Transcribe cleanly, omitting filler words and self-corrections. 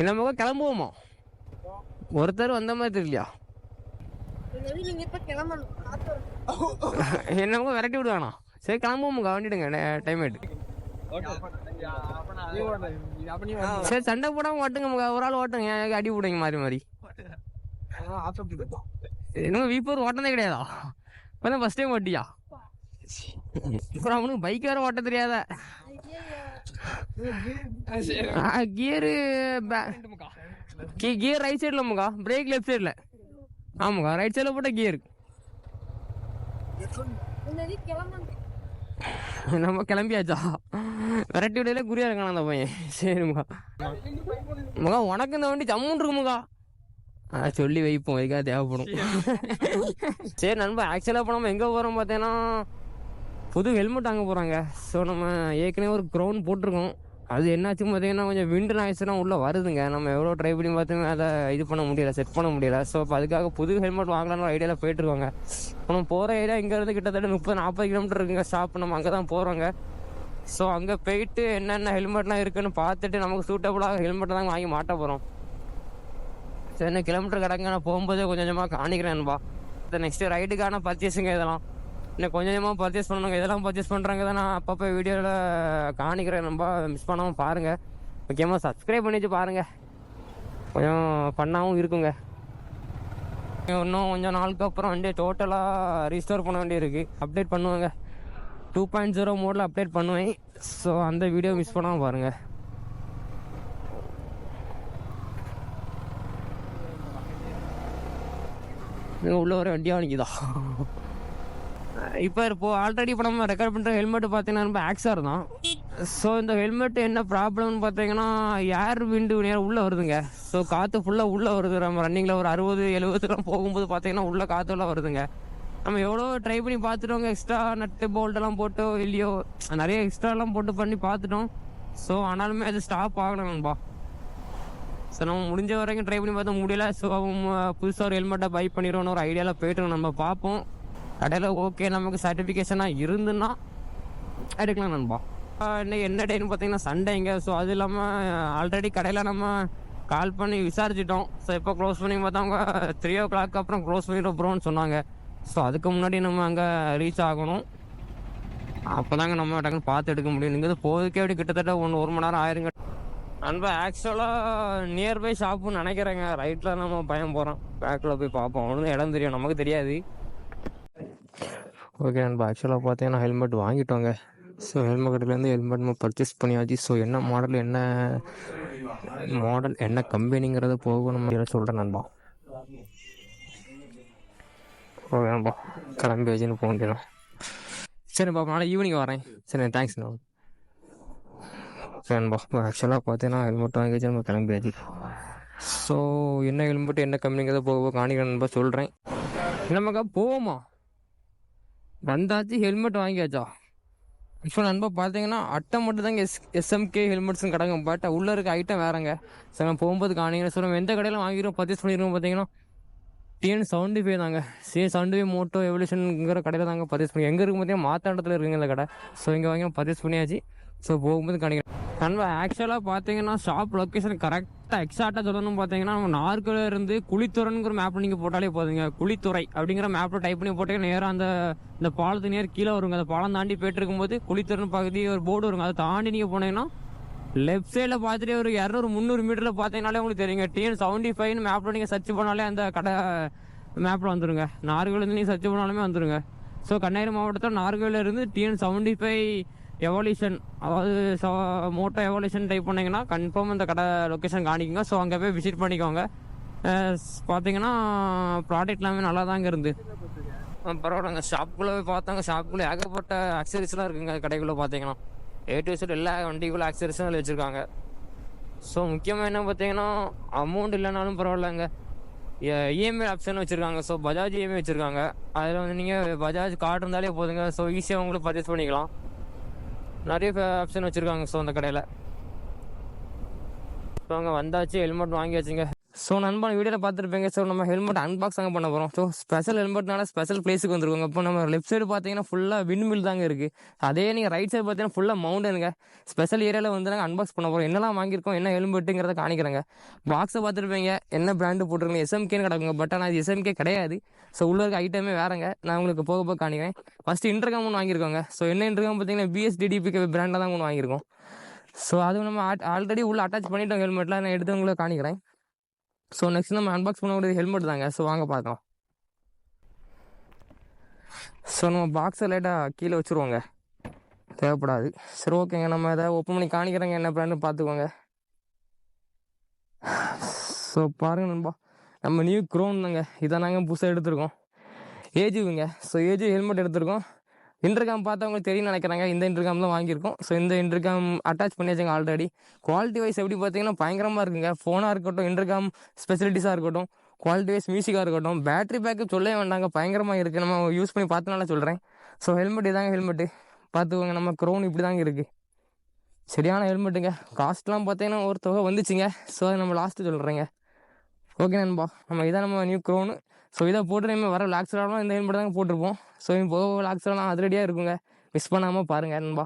நம்ம கிளம்புவோமா? ஒருத்தர் வந்த மாதிரி தெரியலையா? என்னமோ விரட்டி விடுவானா? சரி கிளம்புவோமுக்கா, வண்டிடுங்க, டைம் ஆயிட்டு. சரி சண்டை போடாம ஓட்டுங்க, ஒரு ஆள் ஓட்டுங்க, அடி விடுங்க மாறி மாறி. இன்னும் வீப்பூர் ஓட்டனே கிடையாதா? இப்பதான் ஃபர்ஸ்ட் டைம் ஓட்டியா? அப்புறம் அவனுக்கு பைக் வேற ஓட்ட தெரியாத. கியரு கியர் ரைட் சைட்ல முக்கா, பிரேக் லெஃப்ட் சைட்ல. ஆமாக்கா, ரைட் சைட்ல போட்ட கியர். நம்ம கிளம்பியாச்சா? விரட்டி விடையில குறியா இருக்கான அந்த பையன். சரிமுக்கா முகா, உனக்கு இந்த வண்டி ஜம்முன் இருக்குமுக்கா. சொல்லி வைப்போம், எதுக்காக தேவைப்படும். சரி நண்பா, ஆக்சுவலாக இப்போ நம்ம எங்கே போகிறோம் பார்த்தீங்கன்னா, புது ஹெல்மெட் வாங்க போகிறாங்க. ஸோ நம்ம ஏற்கனவே ஒரு க்ரௌண்ட் போட்டிருக்கோம். அது என்னாச்சுன்னு பார்த்தீங்கன்னா, கொஞ்சம் விண்டு நாய்ஸ்லாம் உள்ளே வருதுங்க. நம்ம எவ்வளோ ட்ரை பண்ணி பார்த்தோமே அதை இது பண்ண முடியல, செட் பண்ண முடியல. ஸோ இப்போ அதுக்காக புது ஹெல்மெட் வாங்கலான்னு ஒரு ஐடியாவில் போயிட்டுருக்கோங்க. நம்ம போகிற ஏரியா இங்கேருந்து கிட்டத்தட்ட 30-40 கிலோமீட்டர் இருக்குங்க ஸ்டாப். நம்ம அங்கே தான் போகிறோங்க. ஸோ அங்கே போயிட்டு என்னென்ன ஹெல்மெட்லாம் இருக்குதுன்னு பார்த்துட்டு நமக்கு சூட்டபுளாக ஹெல்மெட்டை தான் வாங்கி மாட்ட போகிறோம். சரி, என்ன கிலோமீட்டர் கிடங்க, நான் போகும்போதே கொஞ்சம் கொஞ்சமாக காணிக்கிறேன்பா. இந்த நெக்ஸ்ட்டு ரைடுக்கான பர்ச்சேஸுங்க இதெல்லாம் இன்னும் கொஞ்சம் கொஞ்சமாக பர்ச்சேஸ் பண்ணணுங்க. இதெல்லாம் பர்ச்சேஸ் பண்ணுறாங்க தான் நான் அப்பப்போ வீடியோவில் காணிக்கிறேன். ரொம்ப மிஸ் பண்ணாமல் பாருங்கள். முக்கியமாக சப்ஸ்கிரைப் பண்ணிட்டு பாருங்கள், கொஞ்சம் பண்ணாவும் இருக்குங்க. இன்னும் கொஞ்சம் நாளுக்கு அப்புறம் வண்டி டோட்டலாக ரீஸ்டோர் பண்ண வேண்டியிருக்கு. அப்டேட் பண்ணுவாங்க, 2.0 மோடில் அப்டேட் பண்ணுவேன். ஸோ அந்த வீடியோ மிஸ் பண்ணாமல் பாருங்கள். உள்ள ஒரு வண்டியாக நிற்குதா? இப்போ ஆல்ரெடி இப்போ நம்ம ரெக்கார்ட் பண்ணுற ஹெல்மெட் பார்த்தீங்கன்னா ரொம்ப ஆக்ஸார் தான். ஸோ இந்த ஹெல்மெட் என்ன ப்ராப்ளம்னு பார்த்தீங்கன்னா, ஏர் விண்டு நேரம் உள்ளே வருதுங்க. ஸோ காற்று ஃபுல்லாக உள்ளே வருது. நம்ம ரன்னிங்கில் ஒரு 60-70 போகும்போது பார்த்தீங்கன்னா உள்ளே காற்றுலாம் வருதுங்க. நம்ம எவ்வளோ ட்ரை பண்ணி பார்த்துட்டோங்க, எக்ஸ்ட்ரா நட்டு போல்ட்டெல்லாம் போட்டோ இல்லையோ நிறைய எக்ஸ்ட்ராலாம் போட்டு பண்ணி பார்த்துட்டோம். ஸோ ஆனாலுமே அது ஸ்டாப் ஆகணும்பா. ஸோ நம்ம முடிஞ்ச வரைக்கும் ட்ரை பண்ணி பார்த்தா முடியல. ஸோ புதுசாக ஒரு ஹெல்மெட்டை பை பண்ணிடுவோன்னு ஒரு ஐடியாவில் போய்ட்டு நம்ம பார்ப்போம். கடையில் ஓகே நமக்கு சர்டிஃபிகேஷனாக இருந்துன்னா எடுக்கலாம் நண்பா. இன்னைக்கு என்ன டேன்னு பார்த்தீங்கன்னா சண்டேங்க. ஸோ அது இல்லாமல் ஆல்ரெடி கடையில் நம்ம கால் பண்ணி விசாரிச்சிட்டோம். ஸோ எப்போ க்ளோஸ் பண்ணி பார்த்தா அவங்க 3 o'clock அப்புறம் க்ளோஸ் பண்ணிடுறோம் ப்ரோன்னு சொன்னாங்க. ஸோ அதுக்கு முன்னாடி நம்ம அங்கே ரீச் ஆகணும். அப்போ தாங்க நம்ம டக்குன்னு பார்த்து எடுக்க முடியும். நீங்கள் போகிறதுக்கே அப்படி கிட்டத்தட்ட 1 மணி நேரம் ஆயிருங்க நண்பா. ஆக்சுவலாக நியர்பை ஷாப்புன்னு நினைக்கிறேங்க. ரைட்டில் நம்ம பயம் போகிறோம், பேக்கில் போய் பார்ப்போம். அவனுக்கு இடம் தெரியும், நமக்கு தெரியாது. ஓகே நண்பா, ஆக்சுவலாக பார்த்தீங்கன்னா ஹெல்மெட் வாங்கிட்டோங்க. ஸோ ஹெல்மெட் கடையிலேருந்து ஹெல்மெட் நம்ம பர்ச்சேஸ் பண்ணியாச்சு. ஸோ என்ன மாடல் என்ன கம்பெனிங்கிறத போக நம்ம சொல்கிறேன் நண்பா. ஓகே நண்பா, கிளம்பி வச்சுன்னு போக வேண்டியதான். சரிப்பா, நாளைக்கு ஈவினிங் வரேன். சரி, தேங்க்ஸ் நண்பா. சரிப்பா, ஆக்சுவலாக பார்த்தீங்கன்னா ஹெல்மெட் வாங்கி வச்சு நம்ம கிளம்பியாச்சு. ஸோ என்ன ஹெல்மெட் என்ன கம்பெனிங்கிறத போக காணிக்கிறேன் நண்பா, சொல்கிறேன். நமக்கா போவோமா? வந்தாச்சு, ஹெல்மெட் வாங்கியாச்சா? ஆக்சுவலாக நண்பா பார்த்தீங்கன்னா அட்டை மட்டும் தாங்க எஸ்எம்கே ஹெல்மெட்ஸும் கிடங்க. பட் உள்ளே இருக்க ஐட்டம் வேறங்க. ஸோ நம்ம போகும்போது காணிக்கிறேன். ஸோ நம்ம எந்த கடையில் வாங்கிடுவோம் பர்ச்சேஸ் பண்ணிடுவோம் பார்த்தீங்கன்னா TN75 தாங்க. C75 மோட்டோ எவல்யூஷனுங்கிற கடையில் தாங்க பர்ச்சேஸ் பண்ணி. எங்கே இருக்கும் பார்த்தீங்கன்னா மாத்தாண்டத்தில் இருக்குங்க இந்த கடை. ஸோ இங்கே வாங்கி பர்ச்சேஸ் பண்ணியாச்சு. ஸோ போகும்போது காணிக்கிறேன் நண்பா. ஆக்சுவலாக பார்த்தீங்கன்னா ஷாப் லொக்கேஷன் கரெக்டாக எக்ஸாக்டாக சொல்லணும்னு பார்த்தீங்கன்னா நம்ம நார்கோவில் இருந்து குளித்துறைங்கிற மேப்பில் நீங்கள் போட்டாலே போதுங்க. குளித்துறை அப்படிங்கிற மேப்பில் டைப் பண்ணி போட்டீங்கன்னா நேராக அந்த பாலத்துக்கு நேரம் கீழே வருங்க. அந்த பாலம் தாண்டி போயிட்டு இருக்கும்போது குளித்துறைன்னு பகுதி ஒரு போர்டு வருங்க. அதை தாண்டி நீங்கள் போனீங்கன்னா லெஃப்ட் சைடில் பார்த்துட்டு ஒரு 200-300 மீட்டரில் பார்த்தீங்கன்னாலே உங்களுக்கு தெரியுங்க. TN75 மேப்பில் நீங்கள் சர்ச் பண்ணாலே அந்த கடை மேப்பில் வந்துடுங்க. நார்கோவிலேருந்து நீங்கள் சர்ச் பண்ணாலுமே வந்துடுங்க. ஸோ கன்னியாகுமரி மாவட்டத்தில் நார்கோவிலேருந்து TN75 எவல்யூஷன், அதாவது மோட்டோ எவல்யூஷன் டைப் பண்ணிங்கன்னா கன்ஃபார்ம் இந்த கடை லொக்கேஷன் காணிக்குங்க. ஸோ அங்கே போய் விசிட் பண்ணிக்கோங்க. பார்த்தீங்கன்னா ப்ராடக்ட் எல்லாமே நல்லா தாங்க இருந்து. பரவாயில்லைங்க. ஷாப்புக்குள்ளே போய் பார்த்தாங்க, ஷாப்புக்குள்ளே ஏகப்பட்ட ஆக்சரிஸ்லாம் இருக்குங்க. கடைக்குள்ளே பார்த்தீங்கன்னா A to Z எல்லா வண்டிக்குள்ளே ஆக்சரிஸும் அதில் வச்சுருக்காங்க. ஸோ முக்கியமாக என்ன பார்த்தீங்கன்னா அமௌண்ட் இல்லைனாலும் பரவாயில்லைங்க, இஎம்ஐ ஆப்ஷன் வச்சுருக்காங்க. ஸோ பஜாஜ் இஎம்ஐ வச்சுருக்காங்க. அதில் வந்து நீங்கள் பஜாஜ் கார்டு இருந்தாலே போதுங்க. ஸோ ஈஸியாக உங்களுக்கு பர்ச்சேஸ் பண்ணிக்கலாம். நிறைய ஆப்ஷன் வச்சுருக்காங்க ஸோ அந்த கடையில். ஸோ அங்கே வந்தாச்சு, ஹெல்மெட் வாங்கி வச்சுங்க. ஸோ நண்பா வீடியோவில் பார்த்துருப்பீங்க. ஸோ நம்ம ஹெல்மெட் அன்பாக்ஸ் தாங்க பண்ண போகிறோம். ஸோ ஸ்பெஷல் ஹெல்மெட்னால ஸ்பெஷல் பிளேஸுக்கு வந்துருக்கோங்க. இப்போ நம்ம லெஃப்ட் சைடு பார்த்தீங்கன்னா ஃபுல்லாக விண்மில் தாங்க இருக்குது. அதே நீங்கள் ரைட் சைடு பார்த்தீங்கன்னா ஃபுல்லாக மவுண்டனுங்க. ஸ்பெஷல் ஏரியாவில் வந்து நாங்கள் அன்பாக்ஸ் பண்ண போகிறோம். என்னெல்லாம் வாங்கியிருக்கோம், என்ன ஹெல்மெட்டுங்கிறத காணிக்கிறேங்க. பாக்ஸை பார்த்துருப்பீங்க, என்ன பிராண்டு போட்டிருக்கீங்க, எஸ்எம்கேன்னு கிடக்குங்க. பட் ஆனால் அது எஸ்எம்கே கிடையாது. ஸோ உள்ள இருக்க ஐட்டமே வேறங்க. நான் உங்களுக்கு போக போக காணிக்கிறேன். ஃபஸ்ட்டு இன்டர்காம் ஒன்று வாங்கியிருக்கோங்க. ஸோ என்ன இன்டர்காம் பார்த்தீங்கன்னா பிஎஸ்டிடிபி பிராண்டில் தான் ஒன்று வாங்கியிருக்கோம். ஸோ அது நம்ம ஆல்ரெடி உள்ள அட்டாச் பண்ணிட்டோம். ஹெல்மெட்டில் நான் எடுத்து உங்களுக்கு காணிக்கிறேன். ஸோ நெக்ஸ்ட் நம்ம அன்பாக்ஸ் பண்ணக்கூடிய ஹெல்மெட் தாங்க. ஸோ வாங்க பார்க்கலாம். ஸோ நம்ம பாக்ஸை லைட்டாக கீழே வச்சுருவோங்க, தேவைப்படாது. சரி ஓகேங்க, நம்ம எதாவது ஓப்பன் பண்ணி காணிக்கிறேங்க, என்ன பிராண்டு பார்த்துக்கோங்க. ஸோ பாருங்கள் நண்பா, நம்ம நியூ க்ரோன் தாங்க. இதை நாங்கள் புதுசாக எடுத்துருக்கோம். ஏஜுங்க. ஸோ ஏஜு ஹெல்மெட் எடுத்துருக்கோம். இன்டர்காம் பார்த்தவங்களுக்கு தெரியும் நினைக்கிறாங்க. இந்த இன்டர்காம் தான் வாங்கியிருக்கோம். ஸோ இந்த இன்டர்காம் அட்டாச் பண்ணி வச்சுங்க ஆல்ரெடி. குவாலிட்டி வைஸ் எப்படி பார்த்தீங்கன்னா பயங்கரமாக இருக்குங்க. ஃபோனாக இருக்கட்டும், இன்டர்காம் ஸ்பெசிலிட்டிஸாக இருக்கட்டும், குவாலிட்டி வைஸ் மியூசிக்காக இருக்கட்டும், பேட்டரி பேக்கப் சொல்லவே வேண்டாங்க, பயங்கரமாக இருக்குது. நம்ம யூஸ் பண்ணி பார்த்தனால சொல்கிறேன். ஸோ ஹெல்மெட் இதாங்க ஹெல்மெட்டு பார்த்துக்கோங்க. நம்ம க்ரௌன் இப்படி தாங்க இருக்குது. சரியான ஹெல்மெட்டுங்க. காஸ்ட்லாம் பார்த்தீங்கன்னா ஒரு தொகை வந்துச்சுங்க. ஸோ அதை நம்ம லாஸ்ட்டு சொல்கிறேங்க. ஓகே நண்பா, இதான் நம்ம நியூ க்ரோனு. ஸோ இதை போட்டு நம்ம வர லாக்ஸ்லாம் இந்த ஹெல்மெட் தாங்க போட்டிருப்போம். ஸோ இப்போ லாக்ஸ்லாம் அதிரடியாக இருக்குங்க. மிஸ் பண்ணாமல் பாருங்கள் நண்பா.